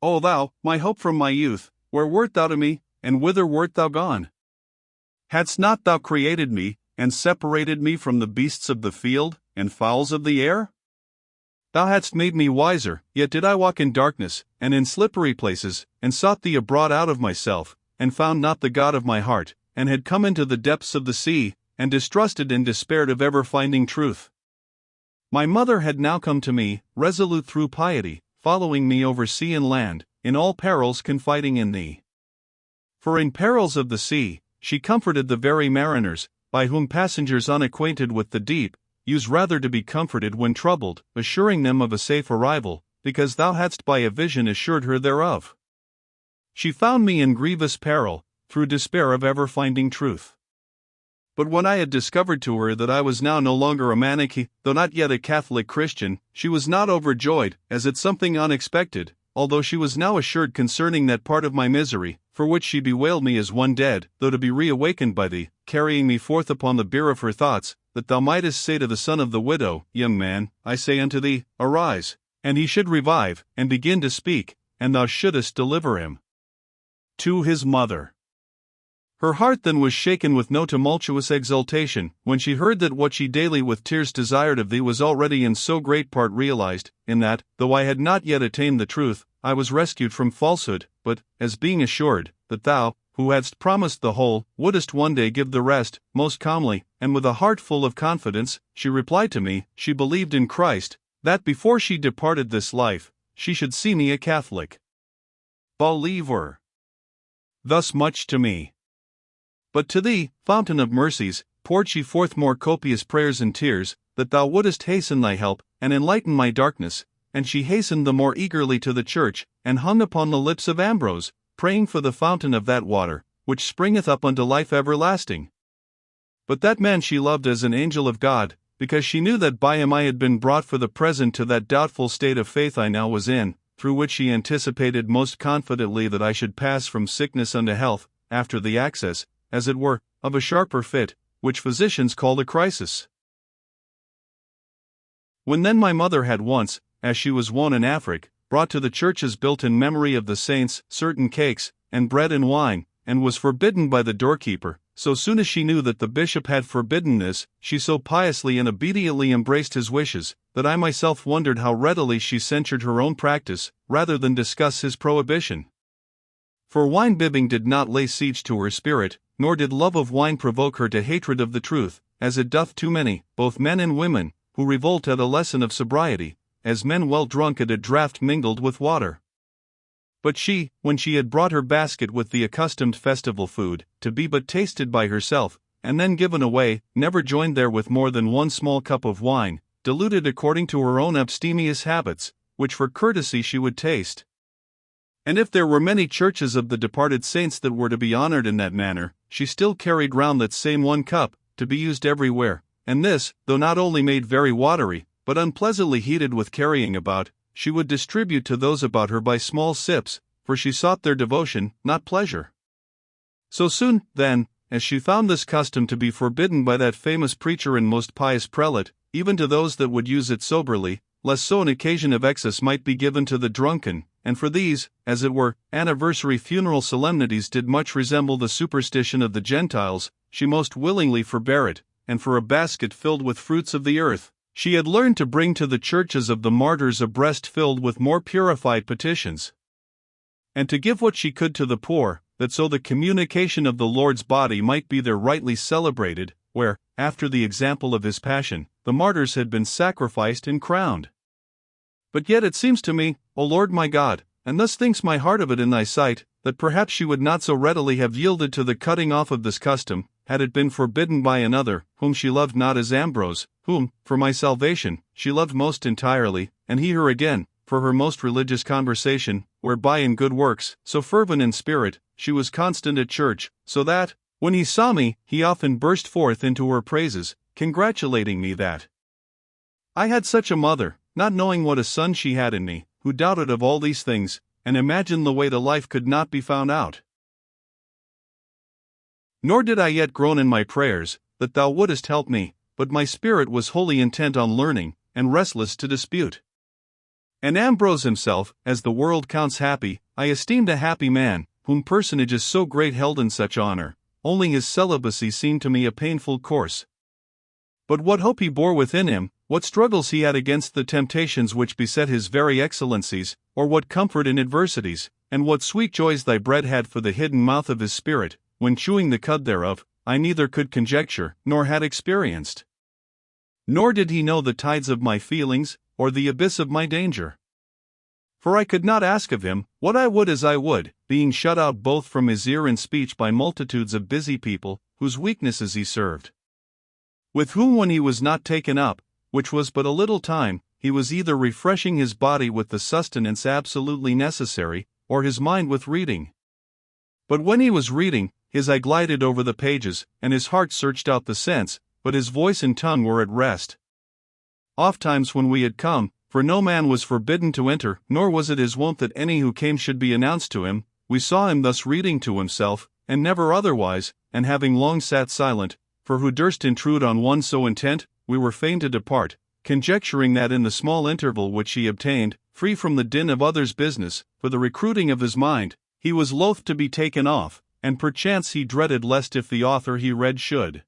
O thou, my hope from my youth, where wert thou to me, and whither wert thou gone? Hadst not thou created me, and separated me from the beasts of the field, and fowls of the air? Thou hadst made me wiser, yet did I walk in darkness, and in slippery places, and sought thee abroad out of myself, and found not the God of my heart, and had come into the depths of the sea, and distrusted and despaired of ever finding truth. My mother had now come to me, resolute through piety, following me over sea and land, in all perils confiding in thee. For in perils of the sea, she comforted the very mariners, by whom passengers unacquainted with the deep use rather to be comforted when troubled, assuring them of a safe arrival, because thou hadst by a vision assured her thereof. She found me in grievous peril, through despair of ever finding truth. But when I had discovered to her that I was now no longer a Manichae, though not yet a Catholic Christian, she was not overjoyed, as at something unexpected, although she was now assured concerning that part of my misery, for which she bewailed me as one dead, though to be reawakened by thee, carrying me forth upon the bier of her thoughts, that thou mightest say to the son of the widow, Young man, I say unto thee, arise, and he should revive, and begin to speak, and thou shouldest deliver him. To his mother. Her heart then was shaken with no tumultuous exultation, when she heard that what she daily with tears desired of thee was already in so great part realized, in that, though I had not yet attained the truth, I was rescued from falsehood, but, as being assured, that thou, who hadst promised the whole, wouldest one day give the rest, most calmly, and with a heart full of confidence, she replied to me, she believed in Christ, that before she departed this life, she should see me a Catholic. Believer. Thus much to me. But to thee, fountain of mercies, poured she forth more copious prayers and tears, that thou wouldest hasten thy help, and enlighten my darkness, and she hastened the more eagerly to the church, and hung upon the lips of Ambrose, praying for the fountain of that water, which springeth up unto life everlasting. But that man she loved as an angel of God, because she knew that by him I had been brought for the present to that doubtful state of faith I now was in, through which she anticipated most confidently that I should pass from sickness unto health, after the access, as it were, of a sharper fit, which physicians call a crisis. When then my mother had once, as she was wont in Afric, brought to the churches built in memory of the saints certain cakes, and bread and wine, and was forbidden by the doorkeeper, so soon as she knew that the bishop had forbidden this, she so piously and obediently embraced his wishes, that I myself wondered how readily she censured her own practice, rather than discuss his prohibition. For wine-bibbing did not lay siege to her spirit, nor did love of wine provoke her to hatred of the truth, as it doth too many, both men and women, who revolt at a lesson of sobriety, as men well drunk at a draught mingled with water. But she, when she had brought her basket with the accustomed festival food, to be but tasted by herself, and then given away, never joined there with more than one small cup of wine, diluted according to her own abstemious habits, which for courtesy she would taste. And if there were many churches of the departed saints that were to be honored in that manner, she still carried round that same one cup, to be used everywhere, and this, though not only made very watery, but unpleasantly heated with carrying about, she would distribute to those about her by small sips, for she sought their devotion, not pleasure. So soon, then, as she found this custom to be forbidden by that famous preacher and most pious prelate, even to those that would use it soberly, lest so an occasion of excess might be given to the drunken, and for these, as it were, anniversary funeral solemnities did much resemble the superstition of the Gentiles, she most willingly forbare it, and for a basket filled with fruits of the earth, she had learned to bring to the churches of the martyrs a breast filled with more purified petitions, and to give what she could to the poor, that so the communication of the Lord's body might be there rightly celebrated, where, after the example of his passion, the martyrs had been sacrificed and crowned. But yet it seems to me, O Lord my God, and thus thinks my heart of it in thy sight, that perhaps she would not so readily have yielded to the cutting off of this custom, had it been forbidden by another, whom she loved not as Ambrose, whom, for my salvation, she loved most entirely, and he her again, for her most religious conversation, whereby in good works, so fervent in spirit, she was constant at church, so that, when he saw me, he often burst forth into her praises, congratulating me that I had such a mother, not knowing what a son she had in me, who doubted of all these things, and imagined the way to life could not be found out. Nor did I yet groan in my prayers, that thou wouldest help me, but my spirit was wholly intent on learning, and restless to dispute. And Ambrose himself, as the world counts happy, I esteemed a happy man, whom personages so great held in such honor, only his celibacy seemed to me a painful course. But what hope he bore within him, what struggles he had against the temptations which beset his very excellencies, or what comfort in adversities, and what sweet joys thy bread had for the hidden mouth of his spirit, when chewing the cud thereof, I neither could conjecture, nor had experienced. Nor did he know the tides of my feelings, or the abyss of my danger. For I could not ask of him what I would as I would, being shut out both from his ear and speech by multitudes of busy people, whose weaknesses he served. With whom when he was not taken up, which was but a little time, he was either refreshing his body with the sustenance absolutely necessary, or his mind with reading. But when he was reading, his eye glided over the pages, and his heart searched out the sense, but his voice and tongue were at rest. Ofttimes when we had come, for no man was forbidden to enter, nor was it his wont that any who came should be announced to him, we saw him thus reading to himself, and never otherwise, and having long sat silent, for who durst intrude on one so intent, we were fain to depart, conjecturing that in the small interval which he obtained, free from the din of others' business, for the recruiting of his mind, he was loath to be taken off, and perchance he dreaded lest if the author he read should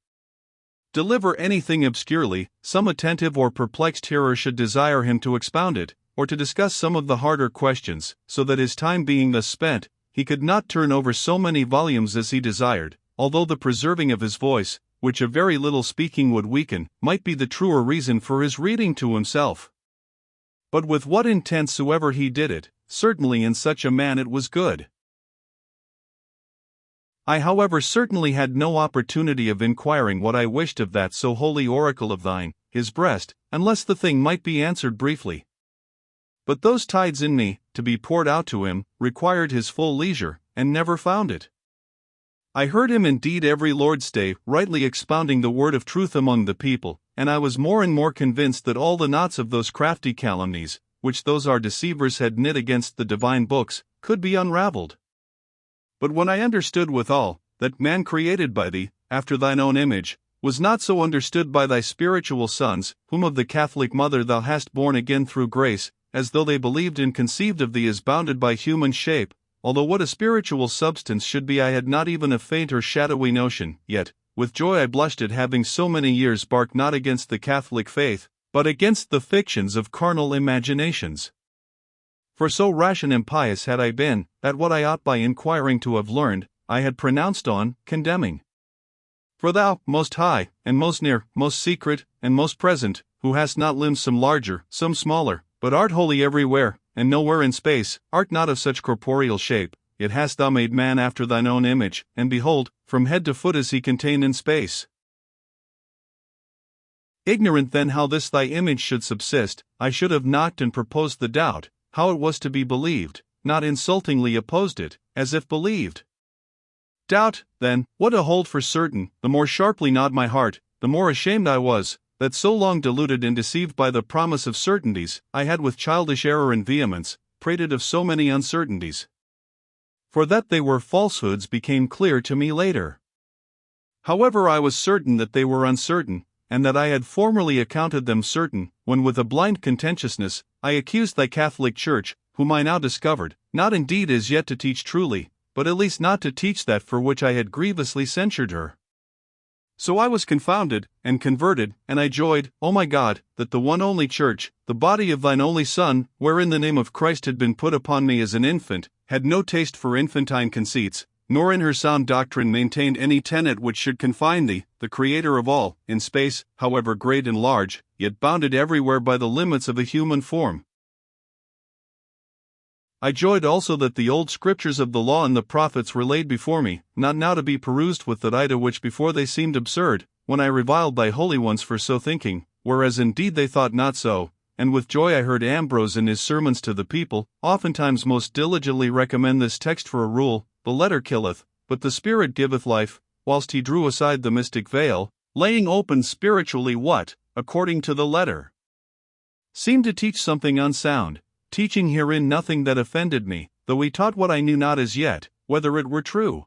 deliver anything obscurely, some attentive or perplexed hearer should desire him to expound it, or to discuss some of the harder questions, so that his time being thus spent, he could not turn over so many volumes as he desired, although the preserving of his voice, which a very little speaking would weaken, might be the truer reason for his reading to himself. But with what intent soever he did it, certainly in such a man it was good. I however certainly had no opportunity of inquiring what I wished of that so holy oracle of thine, his breast, unless the thing might be answered briefly. But those tides in me, to be poured out to him, required his full leisure, and never found it. I heard him indeed every Lord's Day rightly expounding the word of truth among the people, and I was more and more convinced that all the knots of those crafty calumnies, which those our deceivers had knit against the divine books, could be unravelled. But when I understood withal, that man created by thee, after thine own image, was not so understood by thy spiritual sons, whom of the Catholic mother thou hast born again through grace, as though they believed and conceived of thee as bounded by human shape, although what a spiritual substance should be I had not even a faint or shadowy notion, yet, with joy I blushed at having so many years barked not against the Catholic faith, but against the fictions of carnal imaginations. For so rash and impious had I been, that what I ought by inquiring to have learned, I had pronounced on, condemning. For thou, most high, and most near, most secret, and most present, who hast not limbs some larger, some smaller, but art wholly everywhere, and nowhere in space, art not of such corporeal shape, yet hast thou made man after thine own image, and behold, from head to foot is he contained in space. Ignorant then how this thy image should subsist, I should have knocked and proposed the doubt, how it was to be believed, not insultingly opposed it, as if believed. Doubt, then, what a hold for certain, the more sharply gnawed my heart, the more ashamed I was, that so long deluded and deceived by the promise of certainties, I had with childish error and vehemence, prated of so many uncertainties. For that they were falsehoods became clear to me later. However, I was certain that they were uncertain, and that I had formerly accounted them certain, when with a blind contentiousness, I accused thy Catholic Church, whom I now discovered, not indeed as yet to teach truly, but at least not to teach that for which I had grievously censured her. So I was confounded, and converted, and I joyed, O my God, that the one only Church, the body of thine only Son, wherein the name of Christ had been put upon me as an infant, had no taste for infantine conceits, nor in her sound doctrine maintained any tenet which should confine thee, the Creator of all, in space, however great and large, yet bounded everywhere by the limits of a human form. I joyed also that the old scriptures of the law and the prophets were laid before me, not now to be perused with that idea which before they seemed absurd, when I reviled thy holy ones for so thinking, whereas indeed they thought not so, and with joy I heard Ambrose in his sermons to the people, oftentimes most diligently recommend this text for a rule, the letter killeth, but the Spirit giveth life, whilst he drew aside the mystic veil, laying open spiritually what, according to the letter, seemed to teach something unsound, teaching herein nothing that offended me, though he taught what I knew not as yet, whether it were true.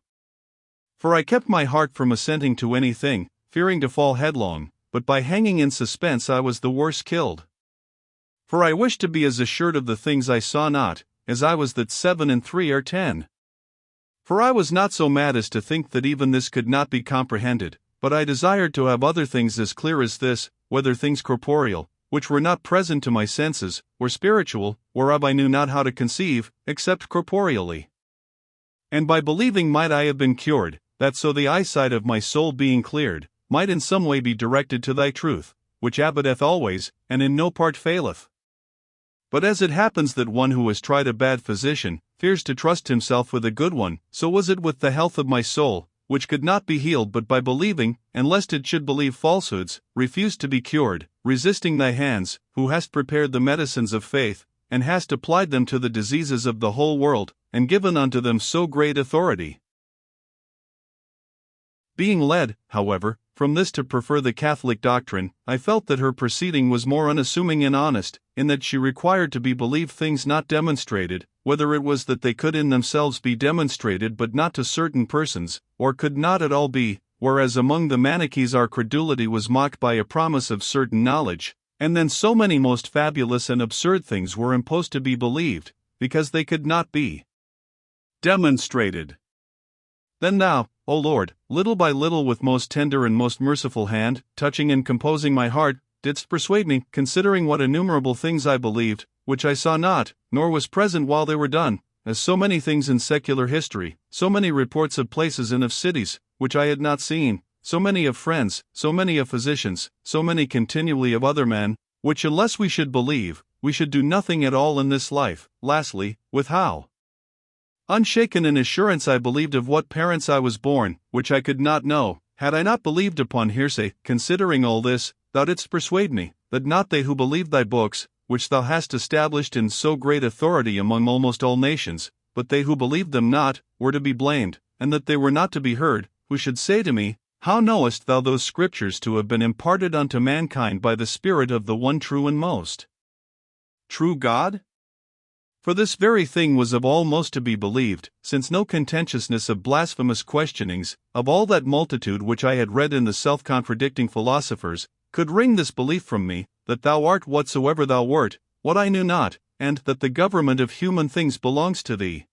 For I kept my heart from assenting to anything, fearing to fall headlong, but by hanging in suspense I was the worse killed. For I wish to be as assured of the things I saw not, as I was that 7 and 3 are 10. For I was not so mad as to think that even this could not be comprehended, but I desired to have other things as clear as this, whether things corporeal, which were not present to my senses, or spiritual, whereof I knew not how to conceive, except corporeally. And by believing might I have been cured, that so the eyesight of my soul being cleared, might in some way be directed to thy truth, which abideth always, and in no part faileth. But as it happens that one who has tried a bad physician, fears to trust himself with a good one, so was it with the health of my soul, which could not be healed but by believing, and lest it should believe falsehoods, refused to be cured, resisting thy hands, who hast prepared the medicines of faith, and hast applied them to the diseases of the whole world, and given unto them so great authority. Being led, however, from this to prefer the Catholic doctrine, I felt that her proceeding was more unassuming and honest, in that she required to be believed things not demonstrated, whether it was that they could in themselves be demonstrated but not to certain persons, or could not at all be, whereas among the Manichees our credulity was mocked by a promise of certain knowledge, and then so many most fabulous and absurd things were imposed to be believed, because they could not be demonstrated. Then thou, O Lord, little by little with most tender and most merciful hand, touching and composing my heart, didst persuade me, considering what innumerable things I believed, which I saw not, nor was present while they were done, as so many things in secular history, so many reports of places and of cities, which I had not seen, so many of friends, so many of physicians, so many continually of other men, which unless we should believe, we should do nothing at all in this life. Lastly, with how unshaken in assurance I believed of what parents I was born, which I could not know, had I not believed upon hearsay. Considering all this, thou didst persuade me, that not they who believed thy books, which thou hast established in so great authority among almost all nations, but they who believed them not, were to be blamed, and that they were not to be heard, who should say to me, How knowest thou those scriptures to have been imparted unto mankind by the Spirit of the one true and most true God? For this very thing was of all most to be believed, since no contentiousness of blasphemous questionings, of all that multitude which I had read in the self-contradicting philosophers, could wring this belief from me, that thou art whatsoever thou wert, what I knew not, and that the government of human things belongs to thee.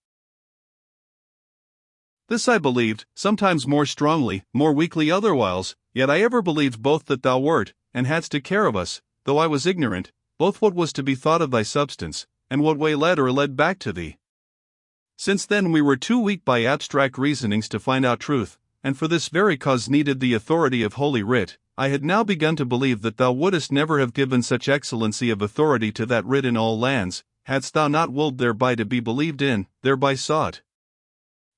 This I believed, sometimes more strongly, more weakly otherwhiles, yet I ever believed both that thou wert, and hadst a care of us, though I was ignorant, both what was to be thought of thy substance, and what way led or led back to thee. Since then we were too weak by abstract reasonings to find out truth, and for this very cause needed the authority of Holy Writ. I had now begun to believe that thou wouldest never have given such excellency of authority to that writ in all lands, hadst thou not willed thereby to be believed in, thereby sought.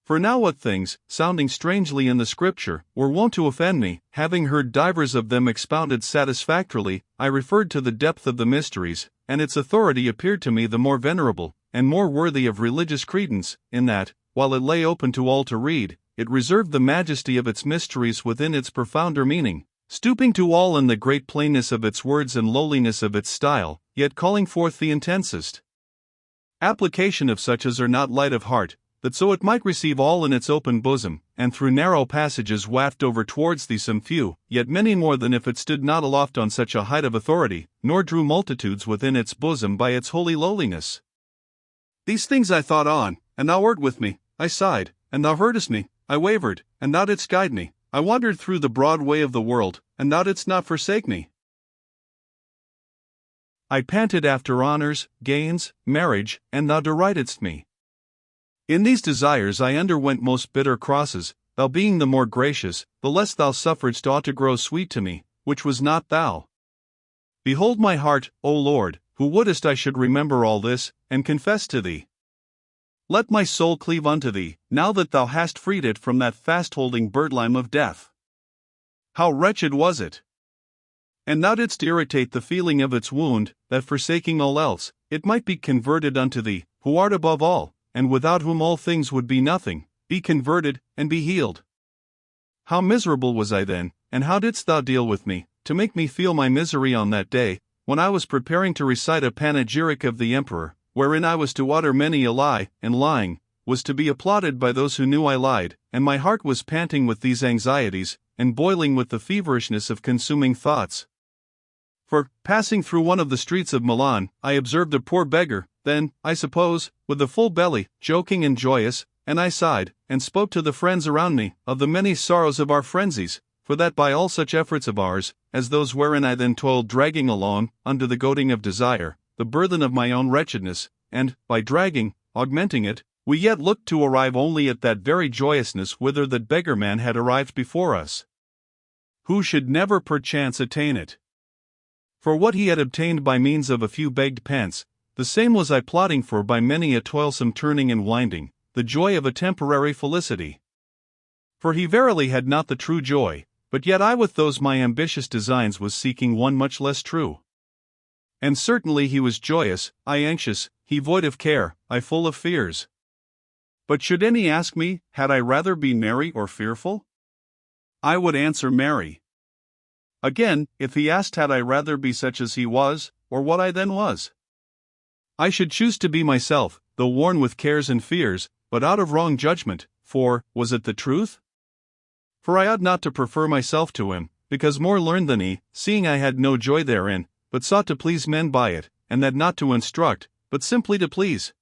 For now what things, sounding strangely in the Scripture, were wont to offend me, having heard divers of them expounded satisfactorily, I referred to the depth of the mysteries, and its authority appeared to me the more venerable, and more worthy of religious credence, in that, while it lay open to all to read, it reserved the majesty of its mysteries within its profounder meaning, stooping to all in the great plainness of its words and lowliness of its style, yet calling forth the intensest application of such as are not light of heart, that so it might receive all in its open bosom, and through narrow passages waft over towards thee some few, yet many more than if it stood not aloft on such a height of authority, nor drew multitudes within its bosom by its holy lowliness. These things I thought on, and thou wert with me. I sighed, and thou heardest me. I wavered, and thou didst guide me. I wandered through the broad way of the world, and thou didst not forsake me. I panted after honors, gains, marriage, and thou deridedst me. In these desires I underwent most bitter crosses, thou being the more gracious, the less thou sufferedst aught to grow sweet to me, which was not thou. Behold my heart, O Lord, who wouldest I should remember all this, and confess to thee. Let my soul cleave unto thee, now that thou hast freed it from that fast-holding birdlime of death. How wretched was it! And thou didst irritate the feeling of its wound, that forsaking all else, it might be converted unto thee, who art above all, and without whom all things would be nothing, be converted, and be healed. How miserable was I then, and how didst thou deal with me, to make me feel my misery on that day, when I was preparing to recite a panegyric of the emperor, wherein I was to utter many a lie, and lying was to be applauded by those who knew I lied, and my heart was panting with these anxieties, and boiling with the feverishness of consuming thoughts. For, passing through one of the streets of Milan, I observed a poor beggar, then, I suppose, with a full belly, joking and joyous, and I sighed, and spoke to the friends around me, of the many sorrows of our frenzies, for that by all such efforts of ours, as those wherein I then toiled dragging along, under the goading of desire, the burthen of my own wretchedness, and, by dragging, augmenting it, we yet looked to arrive only at that very joyousness whither that beggar man had arrived before us, who should never perchance attain it. For what he had obtained by means of a few begged pence, the same was I plotting for by many a toilsome turning and winding, the joy of a temporary felicity. For he verily had not the true joy, but yet I with those my ambitious designs was seeking one much less true. And certainly he was joyous, I anxious, he void of care, I full of fears. But should any ask me, had I rather be merry or fearful? I would answer merry. Again, if he asked had I rather be such as he was, or what I then was? I should choose to be myself, though worn with cares and fears, but out of wrong judgment, for, was it the truth? For I ought not to prefer myself to him, because more learned than he, seeing I had no joy therein, but sought to please men by it, and that not to instruct, but simply to please.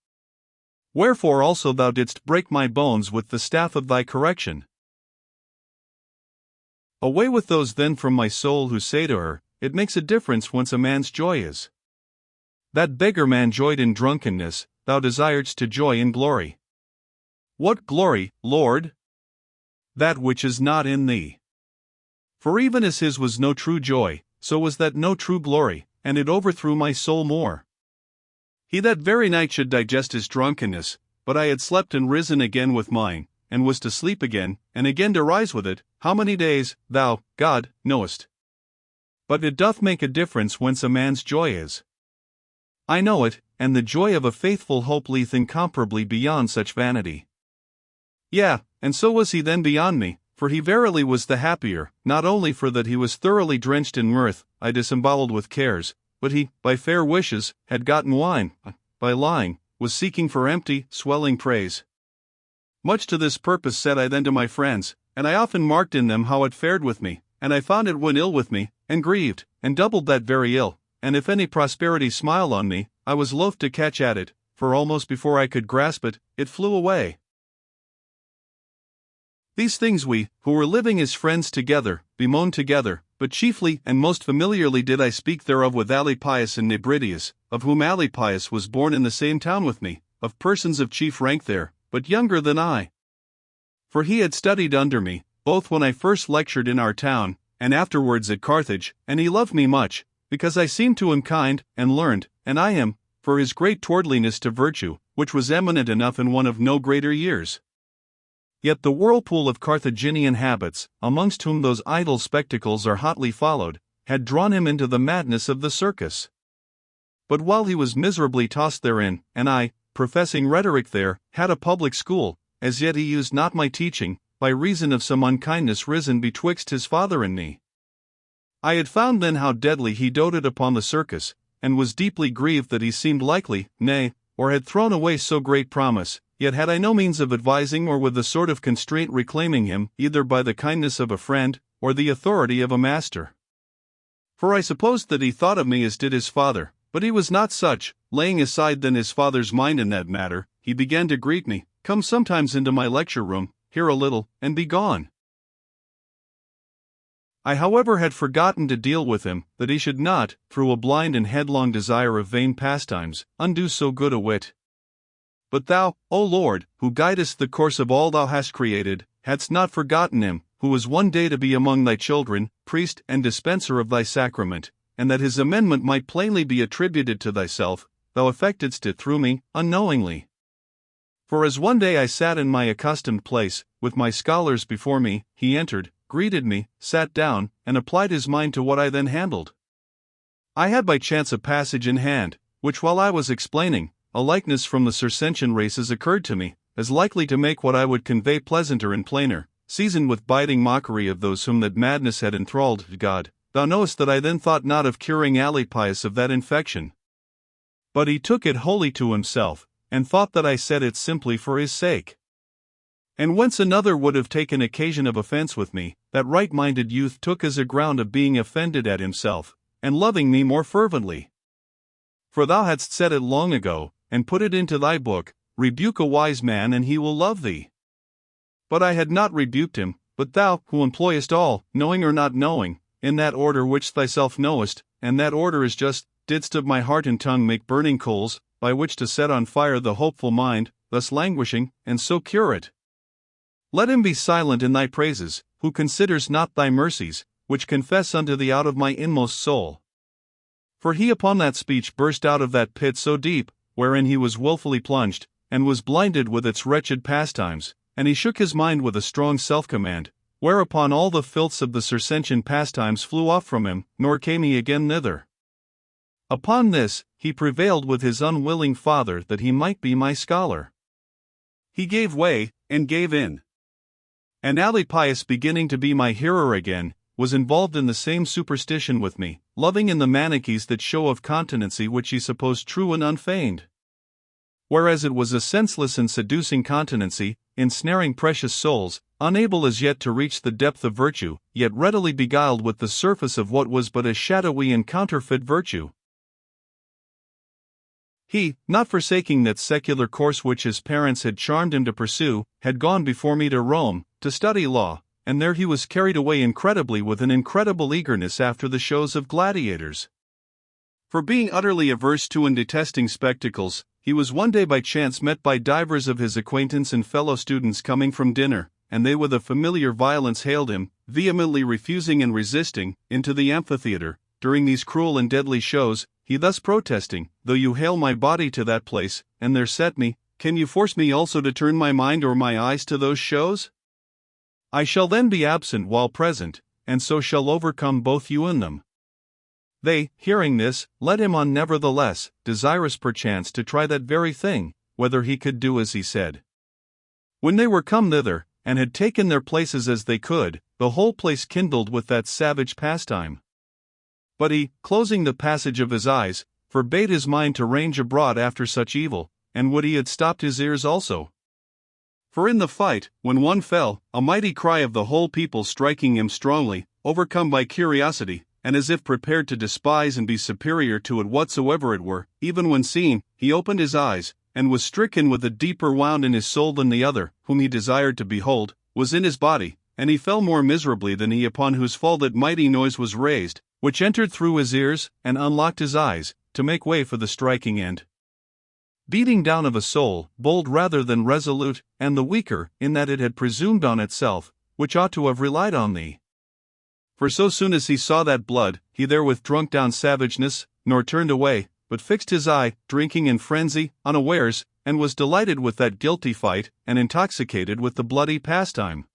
Wherefore also thou didst break my bones with the staff of thy correction. Away with those then from my soul who say to her, it makes a difference whence a man's joy is. That beggar man joyed in drunkenness, thou desiredst to joy in glory. What glory, Lord? That which is not in thee. For even as his was no true joy, so was that no true glory, and it overthrew my soul more. He that very night should digest his drunkenness, but I had slept and risen again with mine, and was to sleep again, and again to rise with it, how many days, thou, God, knowest. But it doth make a difference whence a man's joy is. I know it, and the joy of a faithful hope lieth incomparably beyond such vanity. Yea, and so was he then beyond me, for he verily was the happier, not only for that he was thoroughly drenched in mirth, I disembowelled with cares, but he, by fair wishes, had gotten wine, by lying, was seeking for empty, swelling praise. Much to this purpose said I then to my friends, and I often marked in them how it fared with me, and I found it went ill with me, and grieved, and doubled that very ill, and if any prosperity smiled on me, I was loath to catch at it, for almost before I could grasp it, it flew away. These things we, who were living as friends together, bemoaned together, but chiefly and most familiarly did I speak thereof with Alypius and Nebridius, of whom Alypius was born in the same town with me, of persons of chief rank there, but younger than I. For he had studied under me, both when I first lectured in our town, and afterwards at Carthage, and he loved me much, because I seemed to him kind, and learned, and I him, for his great towardliness to virtue, which was eminent enough in one of no greater years. Yet the whirlpool of Carthaginian habits, amongst whom those idle spectacles are hotly followed, had drawn him into the madness of the circus. But while he was miserably tossed therein, and I, professing rhetoric there, had a public school, as yet he used not my teaching, by reason of some unkindness risen betwixt his father and me. I had found then how deadly he doted upon the circus, and was deeply grieved that he seemed likely, nay, or had thrown away so great promise, yet had I no means of advising or with a sort of constraint reclaiming him, either by the kindness of a friend, or the authority of a master. For I supposed that he thought of me as did his father, but he was not such. Laying aside then his father's mind in that matter, he began to greet me, come sometimes into my lecture room, hear a little, and be gone. I however had forgotten to deal with him, that he should not, through a blind and headlong desire of vain pastimes, undo so good a wit. But thou, O Lord, who guidest the course of all thou hast created, hadst not forgotten him, who was one day to be among thy children, priest and dispenser of thy sacrament, and that his amendment might plainly be attributed to thyself, thou effectedst it through me, unknowingly. For as one day I sat in my accustomed place, with my scholars before me, he entered, greeted me, sat down, and applied his mind to what I then handled. I had by chance a passage in hand, which while I was explaining, a likeness from the Circensian races occurred to me, as likely to make what I would convey pleasanter and plainer, seasoned with biting mockery of those whom that madness had enthralled. God, thou knowest that I then thought not of curing Alypius of that infection. But he took it wholly to himself, and thought that I said it simply for his sake. And whence another would have taken occasion of offense with me, that right-minded youth took as a ground of being offended at himself, and loving me more fervently. For thou hadst said it long ago, and put it into thy book, Rebuke a wise man and he will love thee. But I had not rebuked him, but thou, who employest all, knowing or not knowing, in that order which thyself knowest, and that order is just, didst of my heart and tongue make burning coals, by which to set on fire the hopeful mind, thus languishing, and so cure it. Let him be silent in thy praises, who considers not thy mercies, which confess unto thee out of my inmost soul. For he upon that speech burst out of that pit so deep, wherein he was wilfully plunged, and was blinded with its wretched pastimes, and he shook his mind with a strong self-command, whereupon all the filths of the Circensian pastimes flew off from him, nor came he again thither. Upon this, he prevailed with his unwilling father that he might be my scholar. He gave way, and gave in. And Alypius, beginning to be my hearer again, was involved in the same superstition with me, loving in the manichies that show of continency which he supposed true and unfeigned. Whereas it was a senseless and seducing continency, ensnaring precious souls, unable as yet to reach the depth of virtue, yet readily beguiled with the surface of what was but a shadowy and counterfeit virtue. He, not forsaking that secular course which his parents had charmed him to pursue, had gone before me to Rome, to study law, and there he was carried away incredibly with an incredible eagerness after the shows of gladiators. For being utterly averse to and detesting spectacles, he was one day by chance met by divers of his acquaintance and fellow students coming from dinner, and they with a familiar violence hailed him, vehemently refusing and resisting, into the amphitheatre. During these cruel and deadly shows, he thus protesting, Though you hail my body to that place, and there set me, can you force me also to turn my mind or my eyes to those shows? I shall then be absent while present, and so shall overcome both you and them. They, hearing this, led him on nevertheless, desirous perchance to try that very thing, whether he could do as he said. When they were come thither, and had taken their places as they could, the whole place kindled with that savage pastime. But he, closing the passage of his eyes, forbade his mind to range abroad after such evil, and would he had stopped his ears also. For in the fight, when one fell, a mighty cry of the whole people striking him strongly, overcome by curiosity, and as if prepared to despise and be superior to it whatsoever it were, even when seen, he opened his eyes, and was stricken with a deeper wound in his soul than the other, whom he desired to behold, was in his body, and he fell more miserably than he upon whose fall that mighty noise was raised, which entered through his ears, and unlocked his eyes, to make way for the striking end. Beating down of a soul, bold rather than resolute, and the weaker, in that it had presumed on itself, which ought to have relied on thee. For so soon as he saw that blood, he therewith drunk down savageness, nor turned away, but fixed his eye, drinking in frenzy, unawares, and was delighted with that guilty fight, and intoxicated with the bloody pastime.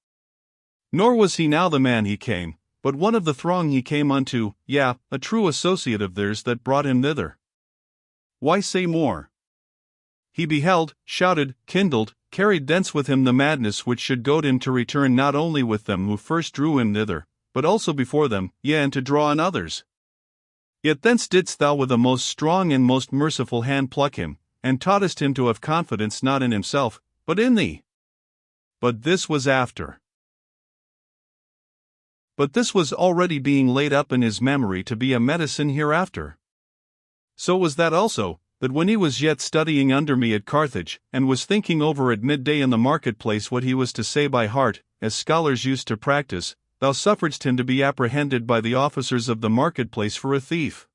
Nor was he now the man he came, but one of the throng he came unto, yea, a true associate of theirs that brought him thither. Why say more? He beheld, shouted, kindled, carried thence with him the madness which should goad him to return not only with them who first drew him thither, but also before them, yea, and to draw on others. Yet thence didst thou with a most strong and most merciful hand pluck him, and taughtest him to have confidence not in himself, but in thee. But this was after. But this was already being laid up in his memory to be a medicine hereafter. So was that also, that when he was yet studying under me at Carthage, and was thinking over at midday in the marketplace what he was to say by heart, as scholars used to practice, thou sufferedst him to be apprehended by the officers of the marketplace for a thief.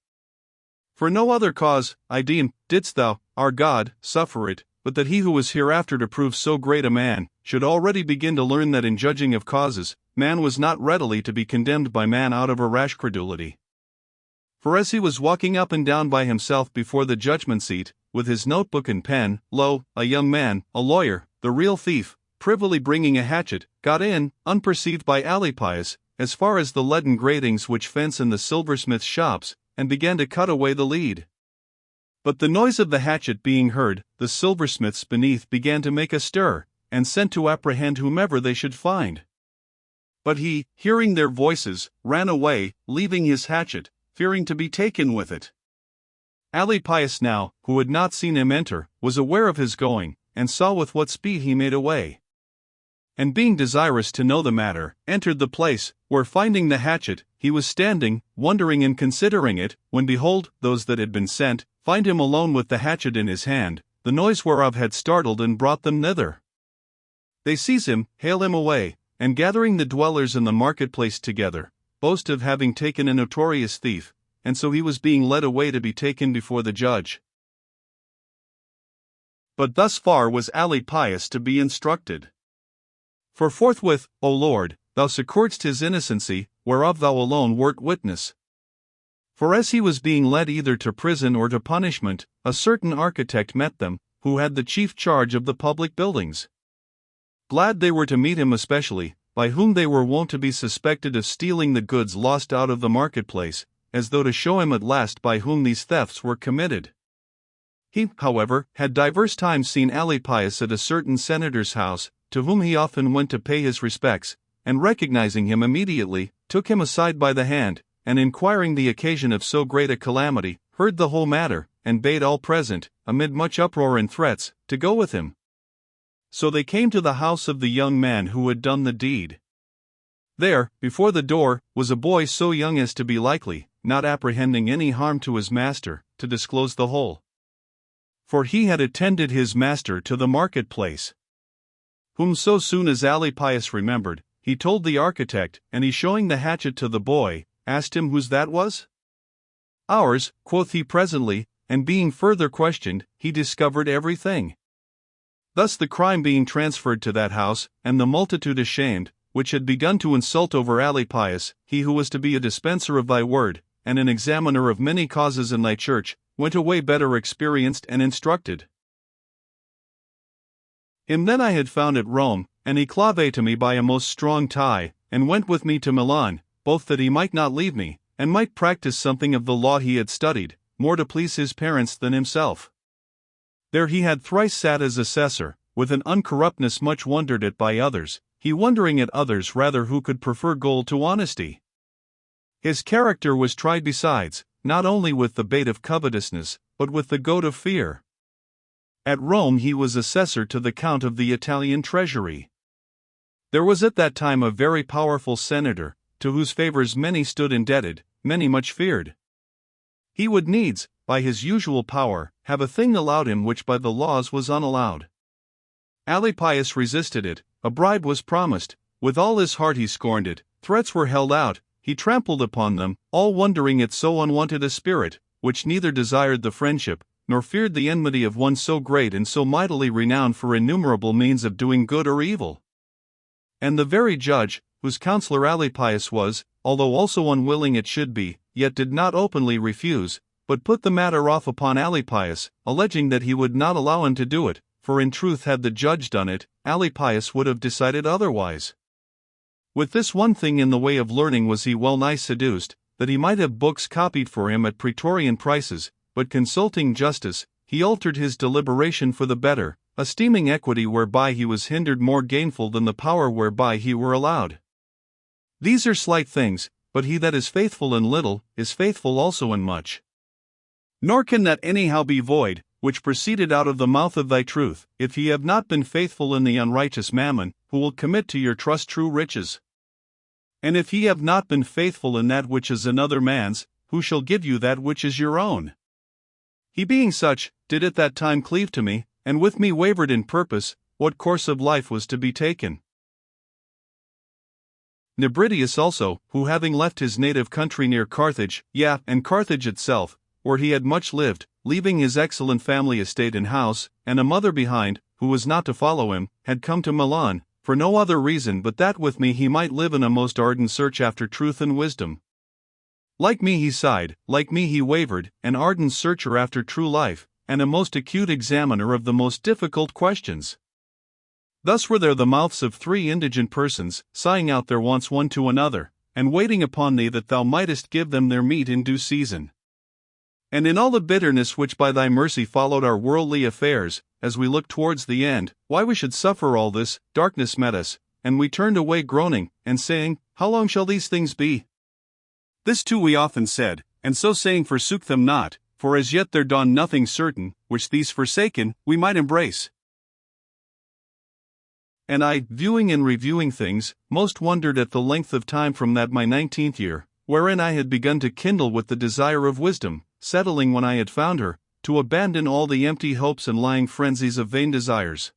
For no other cause, I deem, didst thou, our God, suffer it, but that he who was hereafter to prove so great a man, should already begin to learn that in judging of causes, man was not readily to be condemned by man out of a rash credulity. For as he was walking up and down by himself before the judgment seat, with his notebook and pen, lo, a young man, a lawyer, the real thief, privily bringing a hatchet, got in, unperceived by Alypius, as far as the leaden gratings which fence in the silversmiths' shops, and began to cut away the lead. But the noise of the hatchet being heard, the silversmiths beneath began to make a stir, and sent to apprehend whomever they should find. But he, hearing their voices, ran away, leaving his hatchet, fearing to be taken with it. Alypius now, who had not seen him enter, was aware of his going, and saw with what speed he made away. and being desirous to know the matter, entered the place, where finding the hatchet, he was standing, wondering and considering it, when behold, those that had been sent, find him alone with the hatchet in his hand, the noise whereof had startled and brought them thither. They seize him, hale him away, and gathering the dwellers in the marketplace together, boast of having taken a notorious thief, and so he was being led away to be taken before the judge. But thus far was Alypius to be instructed. For forthwith, O Lord, thou succour'dst his innocency, whereof thou alone wert witness. For as he was being led either to prison or to punishment, a certain architect met them, who had the chief charge of the public buildings. Glad they were to meet him especially, by whom they were wont to be suspected of stealing the goods lost out of the marketplace, as though to show him at last by whom these thefts were committed. He, however, had divers times seen Alypius at a certain senator's house, to whom he often went to pay his respects, and recognizing him immediately, took him aside by the hand, and inquiring the occasion of so great a calamity, heard the whole matter, and bade all present, amid much uproar and threats, to go with him. So they came to the house of the young man who had done the deed. There, before the door, was a boy so young as to be likely, not apprehending any harm to his master, to disclose the whole. For he had attended his master to the marketplace. Whom so soon as Alypius remembered, he told the architect, and he showing the hatchet to the boy, asked him whose that was? Ours, quoth he presently, and being further questioned, he discovered everything. Thus the crime being transferred to that house, and the multitude ashamed, which had begun to insult over Alypius, he who was to be a dispenser of thy word, and an examiner of many causes in thy church, went away better experienced and instructed. Him then I had found at Rome, and he clave to me by a most strong tie, and went with me to Milan, both that he might not leave me, and might practice something of the law he had studied, more to please his parents than himself. There he had thrice sat as assessor, with an uncorruptness much wondered at by others, he wondering at others rather who could prefer gold to honesty. His character was tried besides, not only with the bait of covetousness, but with the goad of fear. At Rome he was assessor to the count of the Italian treasury. There was at that time a very powerful senator, to whose favors many stood indebted, many much feared. He would needs, by his usual power, have a thing allowed him which by the laws was unallowed. Alypius resisted it, a bribe was promised, with all his heart he scorned it, threats were held out, he trampled upon them, all wondering at so unwonted a spirit, which neither desired the friendship, nor feared the enmity of one so great and so mightily renowned for innumerable means of doing good or evil. And the very judge, whose counselor Alypius was, although also unwilling it should be, yet did not openly refuse, but put the matter off upon Alypius, alleging that he would not allow him to do it, for in truth had the judge done it, Alypius would have decided otherwise. With this one thing in the way of learning was he well nigh seduced, that he might have books copied for him at praetorian prices, but consulting justice, he altered his deliberation for the better, esteeming equity whereby he was hindered more gainful than the power whereby he were allowed. These are slight things, but he that is faithful in little, is faithful also in much. Nor can that anyhow be void, which proceeded out of the mouth of thy truth, if ye have not been faithful in the unrighteous mammon, who will commit to your trust true riches. And if ye have not been faithful in that which is another man's, who shall give you that which is your own? He being such, did at that time cleave to me, and with me wavered in purpose, what course of life was to be taken. Nebridius also, who having left his native country near Carthage, and Carthage itself, where he had much lived, leaving his excellent family estate and house, and a mother behind, who was not to follow him, had come to Milan, for no other reason but that with me he might live in a most ardent search after truth and wisdom. Like me he sighed, like me he wavered, an ardent searcher after true life, and a most acute examiner of the most difficult questions. Thus were there the mouths of 3 indigent persons, sighing out their wants one to another, and waiting upon thee that thou mightest give them their meat in due season. And in all the bitterness which by thy mercy followed our worldly affairs, as we looked towards the end, why we should suffer all this, darkness met us, and we turned away groaning, and saying, How long shall these things be? This too we often said, and so saying forsook them not, for as yet there dawned nothing certain, which these forsaken, we might embrace. And I, viewing and reviewing things, most wondered at the length of time from that my 19th year, wherein I had begun to kindle with the desire of wisdom, settling when I had found her, to abandon all the empty hopes and lying frenzies of vain desires.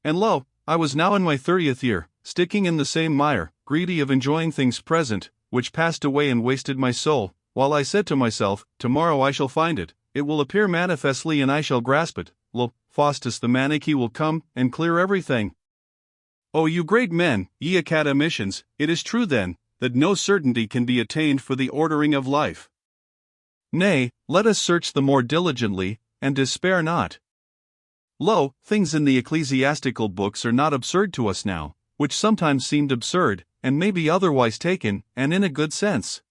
And lo, I was now in my 30th year, sticking in the same mire, greedy of enjoying things present, which passed away and wasted my soul, while I said to myself, tomorrow I shall find it, it will appear manifestly and I shall grasp it, lo, Faustus the Manichae will come, and clear everything. O you great men, ye academicians, it is true then, that no certainty can be attained for the ordering of life. Nay, let us search the more diligently, and despair not. Lo, things in the ecclesiastical books are not absurd to us now, which sometimes seemed absurd, and may be otherwise taken, and in a good sense.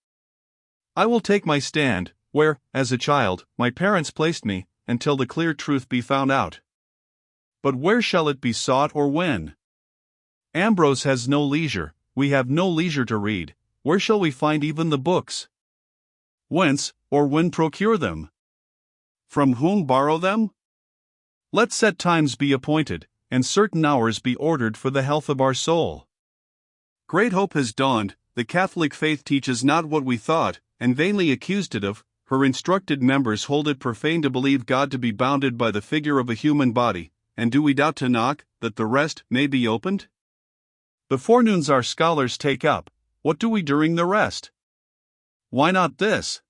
I will take my stand, where, as a child, my parents placed me, until the clear truth be found out. But where shall it be sought or when? Ambrose has no leisure, we have no leisure to read, where shall we find even the books? Whence, or when procure them? From whom borrow them? Let set times be appointed, and certain hours be ordered for the health of our soul. Great hope has dawned, the Catholic faith teaches not what we thought, and vainly accused it of, her instructed members hold it profane to believe God to be bounded by the figure of a human body, and do we doubt to knock, that the rest may be opened? The forenoons our scholars take up, what do we during the rest? Why not this?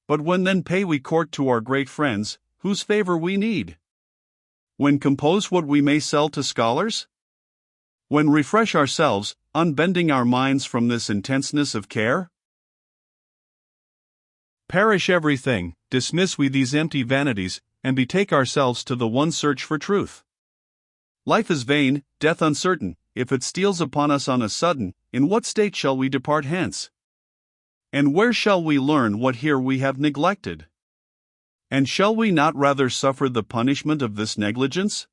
But when then pay we court to our great friends, whose favor we need? When compose what we may sell to scholars? When refresh ourselves, unbending our minds from this intenseness of care? Perish everything, dismiss we these empty vanities, and betake ourselves to the one search for truth. Life is vain, death uncertain, if it steals upon us on a sudden, in what state shall we depart hence? And where shall we learn what here we have neglected? And shall we not rather suffer the punishment of this negligence?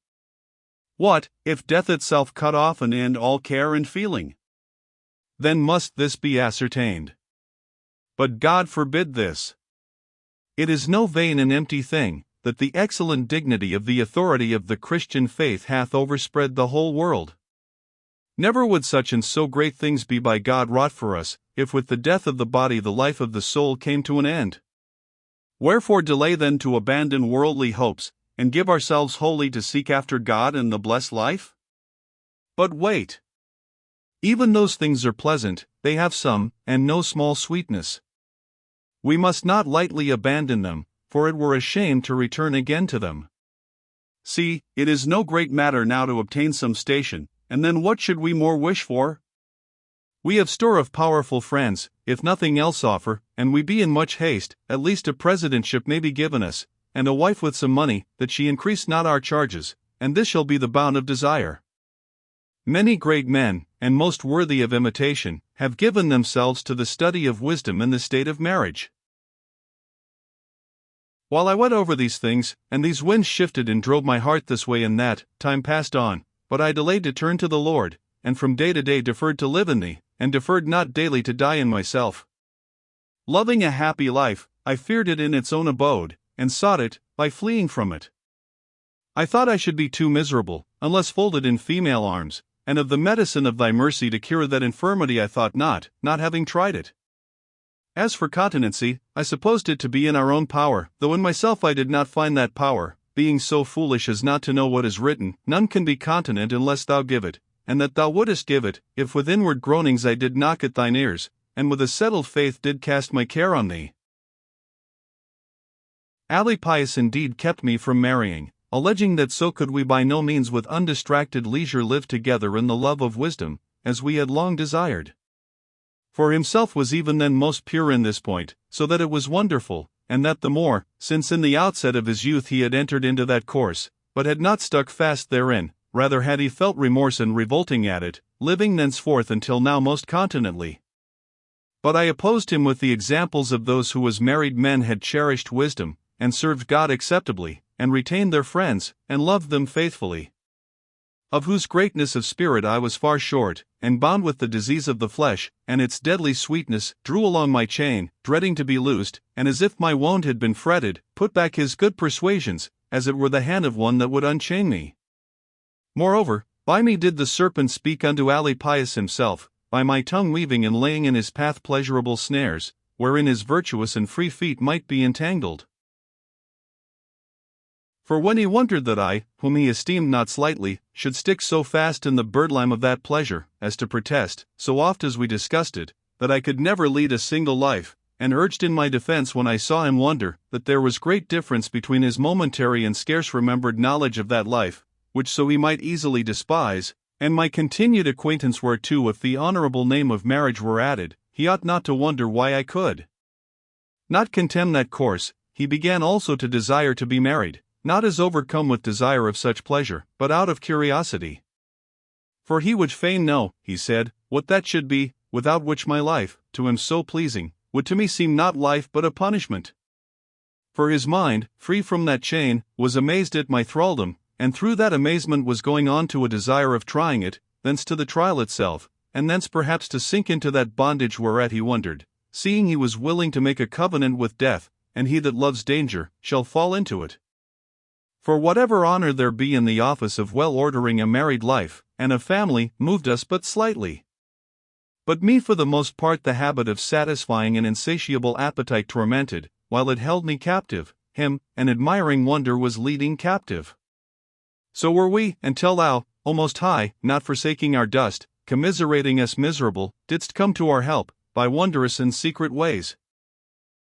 What, if death itself cut off and end all care and feeling? Then must this be ascertained. But God forbid this. It is no vain and empty thing, that the excellent dignity of the authority of the Christian faith hath overspread the whole world. Never would such and so great things be by God wrought for us, if with the death of the body the life of the soul came to an end. Wherefore delay then to abandon worldly hopes, and give ourselves wholly to seek after God and the blessed life? But wait. Even those things are pleasant, they have some, and no small sweetness. We must not lightly abandon them, for it were a shame to return again to them. See, it is no great matter now to obtain some station, and then what should we more wish for? We have store of powerful friends, if nothing else offer, and we be in much haste, at least a presidentship may be given us, and a wife with some money, that she increase not our charges, and this shall be the bound of desire. Many great men, and most worthy of imitation, have given themselves to the study of wisdom in the state of marriage. While I went over these things, and these winds shifted and drove my heart this way and that, time passed on, but I delayed to turn to the Lord, and from day to day deferred to live in thee, and deferred not daily to die in myself. Loving a happy life, I feared it in its own abode, and sought it, by fleeing from it. I thought I should be too miserable, unless folded in female arms, and of the medicine of thy mercy to cure that infirmity I thought not having tried it. As for continency, I supposed it to be in our own power, though in myself I did not find that power, being so foolish as not to know what is written, none can be continent unless thou give it, and that thou wouldest give it, if with inward groanings I did knock at thine ears, and with a settled faith did cast my care on thee. Alypius indeed kept me from marrying, alleging that so could we by no means with undistracted leisure live together in the love of wisdom, as we had long desired. For himself was even then most pure in this point, so that it was wonderful, and that the more, since in the outset of his youth he had entered into that course, but had not stuck fast therein, rather had he felt remorse and revolting at it, living thenceforth until now most continently. But I opposed him with the examples of those who as married men had cherished wisdom, and served God acceptably, and retained their friends, and loved them faithfully. Of whose greatness of spirit I was far short, and bound with the disease of the flesh, and its deadly sweetness, drew along my chain, dreading to be loosed, and as if my wound had been fretted, put back his good persuasions, as it were the hand of one that would unchain me. Moreover, By me did the serpent speak unto Alypius himself, by my tongue weaving and laying in his path pleasurable snares, wherein his virtuous and free feet might be entangled. For when he wondered that I, whom he esteemed not slightly, should stick so fast in the birdlime of that pleasure, as to protest, so oft as we discussed it, that I could never lead a single life, and urged in my defense when I saw him wonder, that there was great difference between his momentary and scarce remembered knowledge of that life, which so he might easily despise, and my continued acquaintance whereto if the honorable name of marriage were added, he ought not to wonder why I could not contemn that course. He began also to desire to be married, not as overcome with desire of such pleasure, but out of curiosity. For he would fain know, he said, what that should be, without which my life, to him so pleasing, would to me seem not life but a punishment. For his mind, free from that chain, was amazed at my thraldom, and through that amazement was going on to a desire of trying it, thence to the trial itself, and thence perhaps to sink into that bondage whereat he wondered, seeing he was willing to make a covenant with death, and he that loves danger shall fall into it. For whatever honor there be in the office of well ordering a married life, and a family, moved us but slightly. But me for the most part the habit of satisfying an insatiable appetite tormented, while it held me captive, him, an admiring wonder was leading captive. So were we, until thou, O Most High, not forsaking our dust, commiserating us miserable, didst come to our help, by wondrous and secret ways.